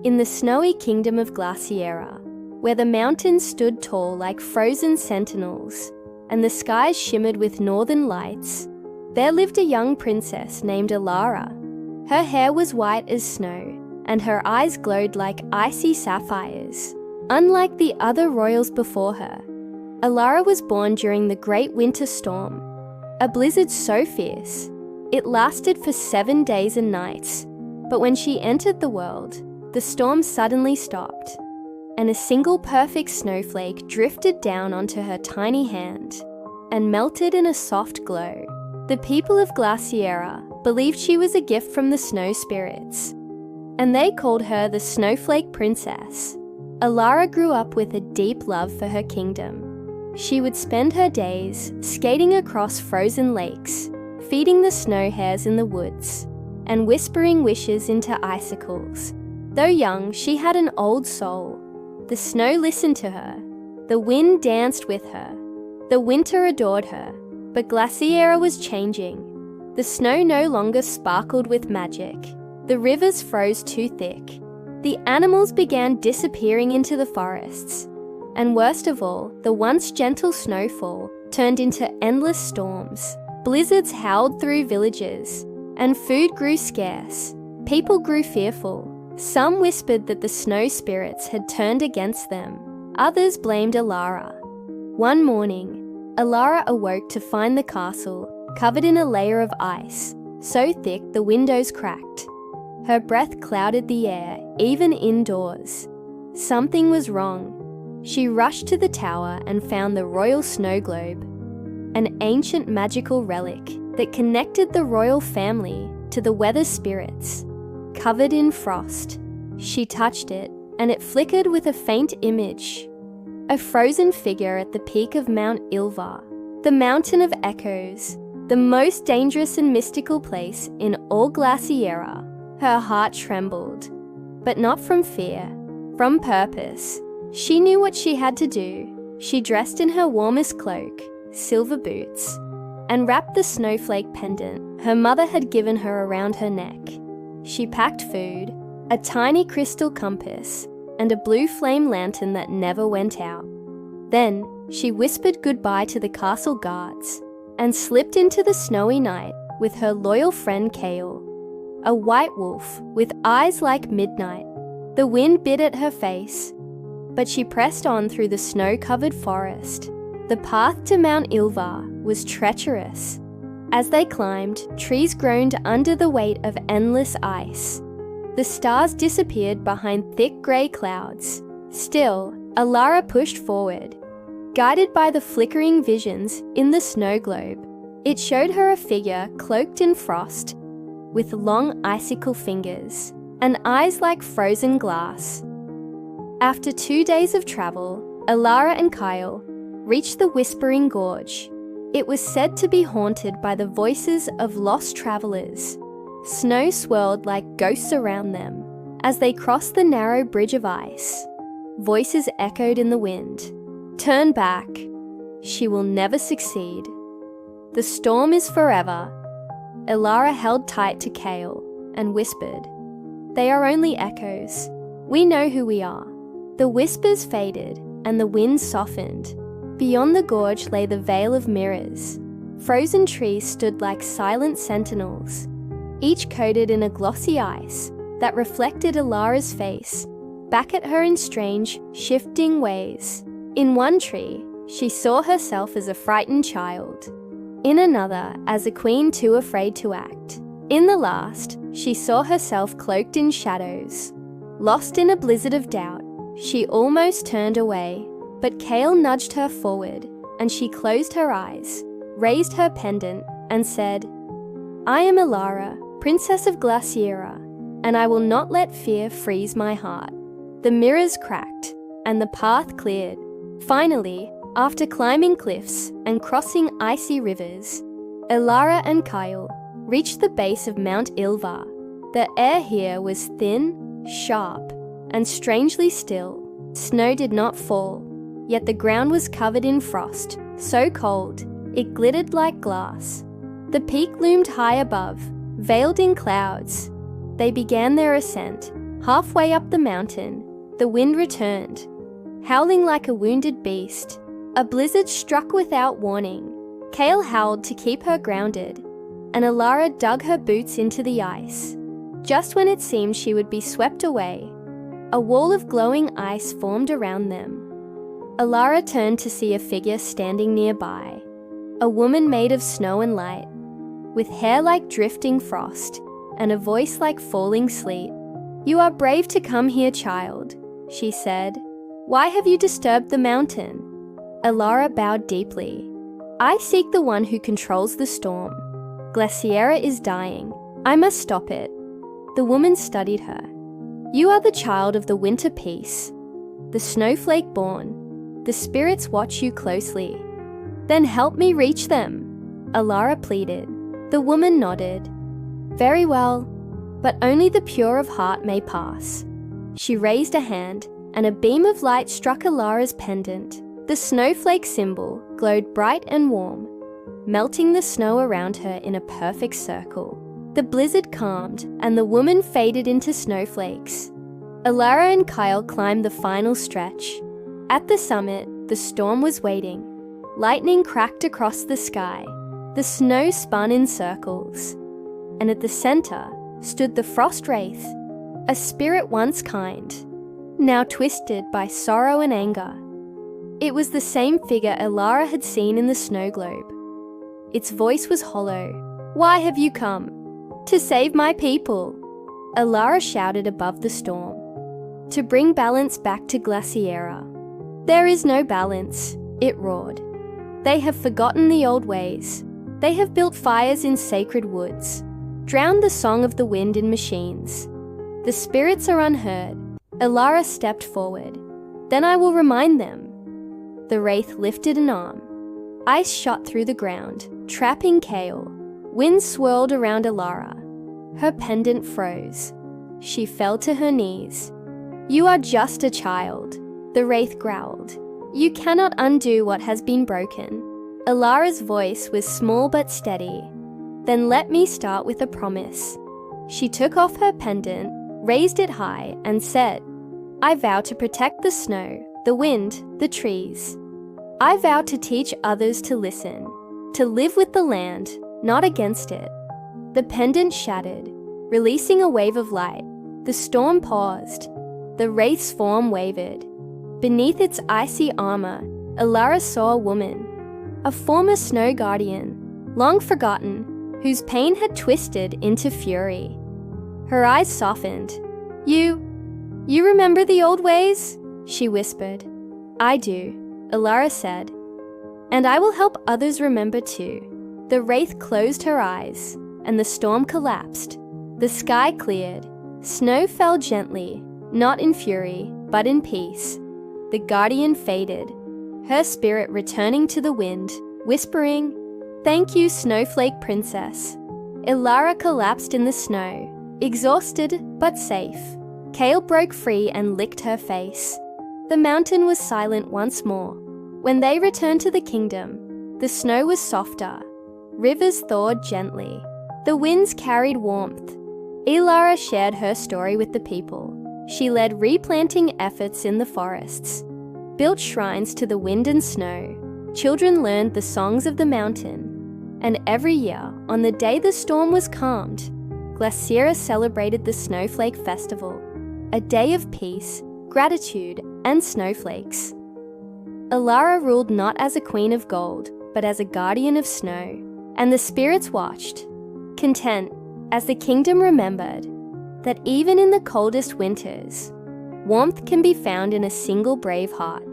In the snowy kingdom of Glaciera, where the mountains stood tall like frozen sentinels, and the skies shimmered with northern lights, there lived a young princess named Alara. Her hair was white as snow, and her eyes glowed like icy sapphires. Unlike the other royals before her, Alara was born during the Great Winter Storm, a blizzard so fierce it lasted for 7 days and nights. But when she entered the world, the storm suddenly stopped, and a single perfect snowflake drifted down onto her tiny hand and melted in a soft glow. The people of Glaciera believed she was a gift from the snow spirits, and they called her the Snowflake Princess. Alara grew up with a deep love for her kingdom. She would spend her days skating across frozen lakes, feeding the snow hares in the woods, and whispering wishes into icicles. Though young, she had an old soul. The snow listened to her. The wind danced with her. The winter adored her. But Glaciera was changing. The snow no longer sparkled with magic. The rivers froze too thick. The animals began disappearing into the forests. And worst of all, the once gentle snowfall turned into endless storms. Blizzards howled through villages, and food grew scarce. People grew fearful. Some whispered that the snow spirits had turned against them. Others blamed Alara. One morning, Alara awoke to find the castle covered in a layer of ice, so thick the windows cracked. Her breath clouded the air, even indoors. Something was wrong. She rushed to the tower and found the royal snow globe, an ancient magical relic that connected the royal family to the weather spirits. Covered in frost, she touched it, and it flickered with a faint image. A frozen figure at the peak of Mount Ilva, the mountain of echoes, the most dangerous and mystical place in all Glaciera. Her heart trembled, but not from fear, from purpose. She knew what she had to do. She dressed in her warmest cloak, silver boots, and wrapped the snowflake pendant her mother had given her around her neck. She packed food, a tiny crystal compass, and a blue flame lantern that never went out. Then she whispered goodbye to the castle guards and slipped into the snowy night with her loyal friend Kale, a white wolf with eyes like midnight. The wind bit at her face, but she pressed on through the snow-covered forest. The path to Mount Ilva was treacherous. As they climbed, trees groaned under the weight of endless ice. The stars disappeared behind thick grey clouds. Still, Alara pushed forward, guided by the flickering visions in the snow globe. It showed her a figure cloaked in frost, with long icicle fingers and eyes like frozen glass. After 2 days of travel, Alara and Kyle reached the Whispering Gorge. It was said to be haunted by the voices of lost travelers. Snow swirled like ghosts around them as they crossed the narrow bridge of ice. Voices echoed in the wind. "Turn back. She will never succeed. The storm is forever." Alara held tight to Kale and whispered, "They are only echoes. We know who we are." The whispers faded and the wind softened. Beyond the gorge lay the Veil of Mirrors. Frozen trees stood like silent sentinels, each coated in a glossy ice that reflected Alara's face back at her in strange, shifting ways. In one tree, she saw herself as a frightened child. In another, as a queen too afraid to act. In the last, she saw herself cloaked in shadows. Lost in a blizzard of doubt, she almost turned away, but Kale nudged her forward, and she closed her eyes, raised her pendant, and said, "I am Alara, Princess of Glaciera, and I will not let fear freeze my heart." The mirrors cracked, and the path cleared. Finally, after climbing cliffs and crossing icy rivers, Alara and Kyle reached the base of Mount Ilva. The air here was thin, sharp, and strangely still. Snow did not fall, yet the ground was covered in frost, so cold it glittered like glass. The peak loomed high above, veiled in clouds. They began their ascent, Halfway up the mountain, the wind returned, howling like a wounded beast. A blizzard struck without warning. Kale howled to keep her grounded, and Alara dug her boots into the ice. Just when it seemed she would be swept away, a wall of glowing ice formed around them. Alara turned to see a figure standing nearby, a woman made of snow and light, with hair like drifting frost and a voice like falling sleet. "You are brave to come here, child," she said. "Why have you disturbed the mountain?" Alara bowed deeply. "I seek the one who controls the storm. Glaciera is dying. I must stop it." The woman studied her. "You are the child of the winter peace, the snowflake born. The spirits watch you closely. Then help me reach them," Alara pleaded. The woman nodded. "Very well, but only the pure of heart may pass." She raised a hand, and a beam of light struck Alara's pendant. The snowflake symbol glowed bright and warm, melting the snow around her in a perfect circle. The blizzard calmed, and the woman faded into snowflakes. Alara and Kyle climbed the final stretch. At the summit, the storm was waiting. Lightning cracked across the sky. The snow spun in circles. And at the center stood the frost wraith, a spirit once kind, now twisted by sorrow and anger. It was the same figure Alara had seen in the snow globe. Its voice was hollow. "Why have you come?" "To save my people," Alara shouted above the storm. "To bring balance back to Glaciera." "There is no balance," it roared. "They have forgotten the old ways. They have built fires in sacred woods, drowned the song of the wind in machines. The spirits are unheard." Alara stepped forward. "Then I will remind them." The wraith lifted an arm. Ice shot through the ground, trapping Kale. Wind swirled around Alara. Her pendant froze. She fell to her knees. "You are just a child," the wraith growled. "You cannot undo what has been broken." Alara's voice was small but steady. "Then let me start with a promise." She took off her pendant, raised it high, and said, "I vow to protect the snow, the wind, the trees. I vow to teach others to listen, to live with the land, not against it." The pendant shattered, releasing a wave of light. The storm paused. The wraith's form wavered. Beneath its icy armor, Alara saw a woman, a former snow guardian, long forgotten, whose pain had twisted into fury. Her eyes softened. You remember the old ways?" she whispered. "I do," Alara said. "And I will help others remember too." The wraith closed her eyes, and the storm collapsed. The sky cleared. Snow fell gently, not in fury, but in peace. The guardian faded, her spirit returning to the wind, whispering, "Thank you, Snowflake Princess." Alara collapsed in the snow, exhausted but safe. Kale broke free and licked her face. The mountain was silent once more. When they returned to the kingdom, the snow was softer. Rivers thawed gently. The winds carried warmth. Alara shared her story with the people. She led replanting efforts in the forests, built shrines to the wind and snow. Children learned the songs of the mountain. And every year, on the day the storm was calmed, Glaciera celebrated the Snowflake Festival, a day of peace, gratitude, and snowflakes. Alara ruled not as a queen of gold, but as a guardian of snow, and the spirits watched, content, as the kingdom remembered that even in the coldest winters, warmth can be found in a single brave heart.